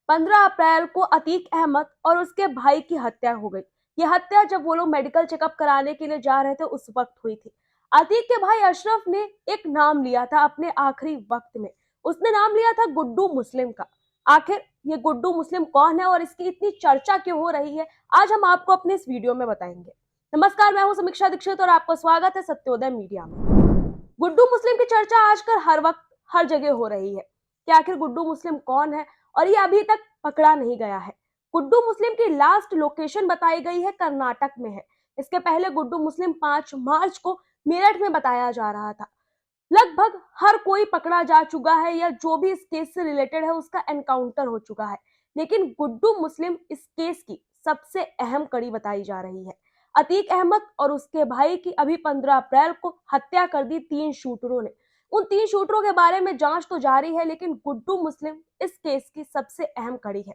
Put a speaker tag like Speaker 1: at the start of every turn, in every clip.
Speaker 1: 15 अप्रैल को अतीक अहमद और उसके भाई की हत्या हो गई। ये हत्या जब वो लोग मेडिकल चेकअप कराने के लिए जा रहे थे उस वक्त हुई थी। अतीक के भाई अशरफ ने एक नाम लिया था अपने आखिरी वक्त में। उसने नाम लिया था गुड्डू मुस्लिम का। आखिर ये गुड्डू मुस्लिम कौन है और इसकी इतनी चर्चा क्यों हो रही है, आज हम आपको अपने इस वीडियो में बताएंगे। नमस्कार, मैं हूं समीक्षा दीक्षित और आपका स्वागत है सत्योदय मीडिया में। गुड्डू मुस्लिम की चर्चा आजकल हर वक्त हर जगह हो रही है कि आखिर गुड्डू मुस्लिम कौन है और ये अभी तक पकड़ा नहीं गया है। गुड्डू मुस्लिम की लास्ट लोकेशन बताई गई है कर्नाटक में है। इसके पहले गुड्डू मुस्लिम 5 मार्च को मेरठ में बताया जा रहा था। लगभग हर कोई पकड़ा जा चुका है या जो भी इस केस से रिलेटेड है उसका एनकाउंटर हो चुका है, लेकिन गुड्डू मुस्लिम इस केस की सबसे अहम कड़ी बताई जा रही है। अतीक अहमद और उसके भाई की अभी 15 अप्रैल को हत्या कर दी 3 शूटरों ने। उन 3 शूटरों के बारे में जांच तो जारी है, लेकिन गुड्डू मुस्लिम इस केस की सबसे अहम कड़ी है।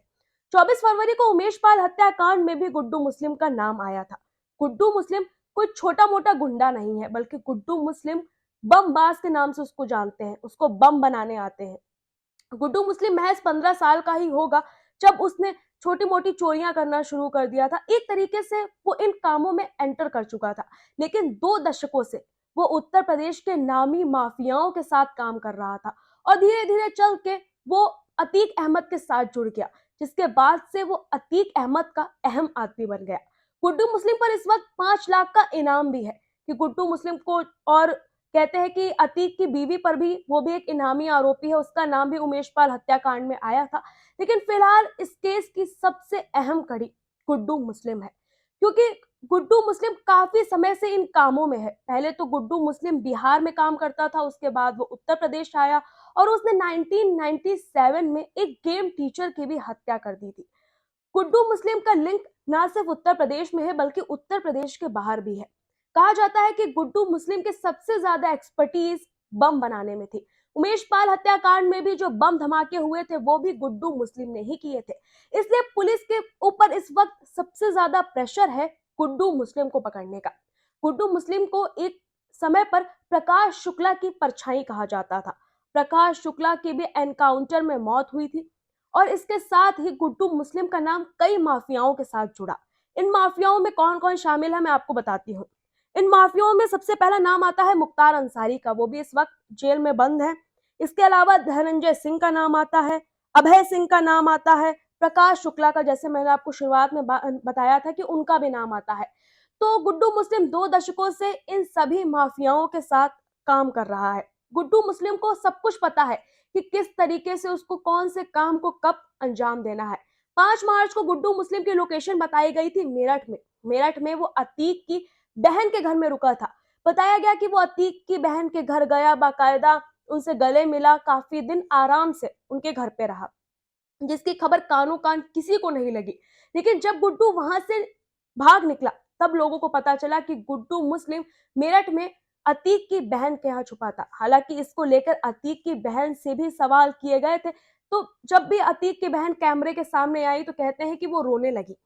Speaker 1: 24 फरवरी को उमेश पाल हत्याकांड में भी गुड्डू मुस्लिम का नाम आया था। गुड्डू मुस्लिम कोई छोटा मोटा गुंडा नहीं है, बल्कि गुड्डू मुस्लिम बमबाज के नाम से उसको जानते हैं। उसको बम बनाने आते हैं। गुड्डू मुस्लिम महज 15 साल का ही होगा जब उसने छोटी मोटी चोरियां करना शुरू कर दिया था। एक तरीके से वो इन कामों में एंटर कर चुका था, लेकिन 2 दशकों से वो उत्तर प्रदेश के नामी माफियाओं के साथ काम कर रहा था और धीरे धीरे चल के वो अतीक अहमद के साथ जुड़ गया, जिसके बाद से वो अतीक अहमद का अहम आदमी बन गया। गुड्डू मुस्लिम पर इस वक्त 5 लाख का इनाम भी है कि गुड्डू मुस्लिम को, और कहते हैं कि अतीक की बीवी पर भी, वो भी एक इनामी आरोपी है, उसका नाम भी उमेश पाल हत्याकांड में आया था। लेकिन फिलहाल इस केस की सबसे अहम कड़ी गुड्डू मुस्लिम है, क्योंकि गुड्डू मुस्लिम काफी समय से इन कामों में है। पहले तो गुड्डू मुस्लिम बिहार में काम करता था, उसके बाद वो उत्तर प्रदेश आया और उसने 1997 में एक गेम टीचर की भी हत्या कर दी थी। गुड्डू मुस्लिम का लिंक न सिर्फ उत्तर प्रदेश में है, बल्कि उत्तर प्रदेश के बाहर भी है। कहा जाता है कि गुड्डू मुस्लिम के सबसे ज्यादा एक्सपर्टीज बम बनाने में थी। उमेश पाल हत्याकांड में भी जो बम धमाके हुए थे वो भी गुड्डू मुस्लिम ने ही किए थे। इसलिए पुलिस के ऊपर इस वक्त सबसे ज्यादा प्रेशर है गुड्डू मुस्लिम को पकड़ने का। गुड्डू मुस्लिम को एक समय पर प्रकाश शुक्ला की परछाई कहा जाता था। प्रकाश शुक्ला की भी एनकाउंटर में मौत हुई थी और इसके साथ ही गुड्डू मुस्लिम का नाम कई माफियाओं के साथ जुड़ा। इन माफियाओं में कौन कौन शामिल है मैं आपको बताती हूँ। इन माफियाओं में सबसे पहला नाम आता है मुख्तार अंसारी का, वो भी इस वक्त जेल में बंद है। इसके अलावा धनंजय सिंह का नाम आता है, अभय सिंह का नाम आता है, प्रकाश शुक्ला का, जैसे मैंने आपको शुरुआत में बताया था कि उनका भी नाम आता है। तो गुड्डू मुस्लिम 2 दशकों से इन सभी माफियाओं के साथ काम कर रहा है। गुड्डू मुस्लिम को सब कुछ पता है कि किस तरीके से उसको कौन से काम को कब अंजाम देना है। 5 मार्च को गुड्डू मुस्लिम की लोकेशन बताई गई थी मेरठ में। मेरठ में वो अतीक की बहन के घर में रुका था। बताया गया कि वो अतीक की बहन के घर गया, बाकायदा उनसे गले मिला, काफी दिन आराम से उनके घर पे रहा, जिसकी खबर कानो कान किसी को नहीं लगी। लेकिन जब गुड्डू वहां से भाग निकला तब लोगों को पता चला कि गुड्डू मुस्लिम मेरठ में अतीक की बहन के यहाँ छुपा था। हालांकि इसको लेकर अतीक की बहन से भी सवाल किए गए थे, तो जब भी अतीक की बहन कैमरे के सामने आई तो कहते हैं कि वो रोने लगी।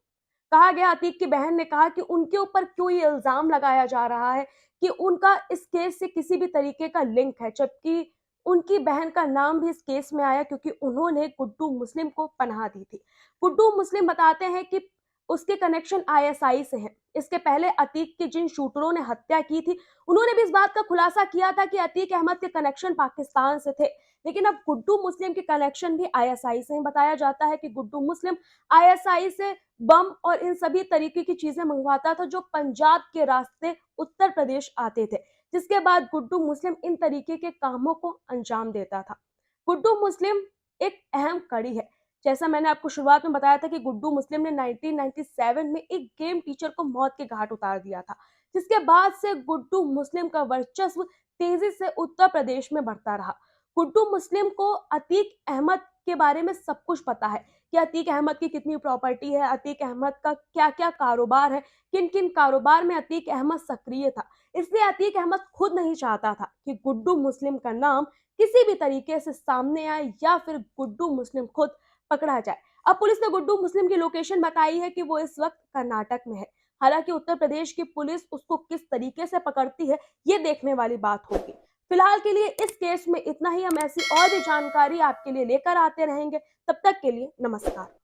Speaker 1: कहा गया, अतीक की बहन ने कहा कि उनके ऊपर क्यों ये इल्जाम लगाया जा रहा है कि उनका इस केस से किसी भी तरीके का लिंक है, जबकि उनकी बहन का नाम भी इस केस में आया क्योंकि उन्होंने गुड्डू मुस्लिम को पनाह दी थी। गुड्डू मुस्लिम बताते हैं कि उसके कनेक्शन आईएसआई से हैं। इसके पहले अतीक की जिन शूटरों ने हत्या की थी उन्होंने भी इस बात का खुलासा किया था कि अतीक अहमद के कनेक्शन पाकिस्तान से थे, लेकिन अब गुड्डू मुस्लिम के कनेक्शन भी आईएसआई से हैं। बताया जाता है कि गुड्डू मुस्लिम आईएसआई से बम और इन सभी तरीके की चीजें मंगवाता था जो पंजाब के रास्ते उत्तर प्रदेश आते थे, जिसके बाद गुड्डू मुस्लिम इन तरीके के कामों को अंजाम देता था। गुड्डू मुस्लिम एक अहम कड़ी है। जैसा मैंने आपको शुरुआत में बताया था कि गुड्डू मुस्लिम ने 1997 में एक गेम टीचर को मौत के घाट उतार दिया था, जिसके बाद से गुड्डू मुस्लिम का वर्चस्व तेजी से उत्तर प्रदेश में बढ़ता रहा। गुड्डू मुस्लिम को अतीक अहमद के बारे में सब कुछ पता है कि अतीक अहमद की कितनी प्रॉपर्टी है, अतीक अहमद का क्या क्या कारोबार है, किन किन कारोबार में अतीक अहमद सक्रिय था। इसलिए अतीक अहमद खुद नहीं चाहता था कि गुड्डू मुस्लिम का नाम किसी भी तरीके से सामने आए या फिर गुड्डू मुस्लिम खुद पकड़ा जाए। अब पुलिस ने गुड्डू मुस्लिम की लोकेशन बताई है कि वो इस वक्त कर्नाटक में है। हालांकि उत्तर प्रदेश की पुलिस उसको किस तरीके से पकड़ती है ये देखने वाली बात होगी। फिलहाल के लिए इस केस में इतना ही। हम ऐसी और भी जानकारी आपके लिए लेकर आते रहेंगे। तब तक के लिए नमस्कार।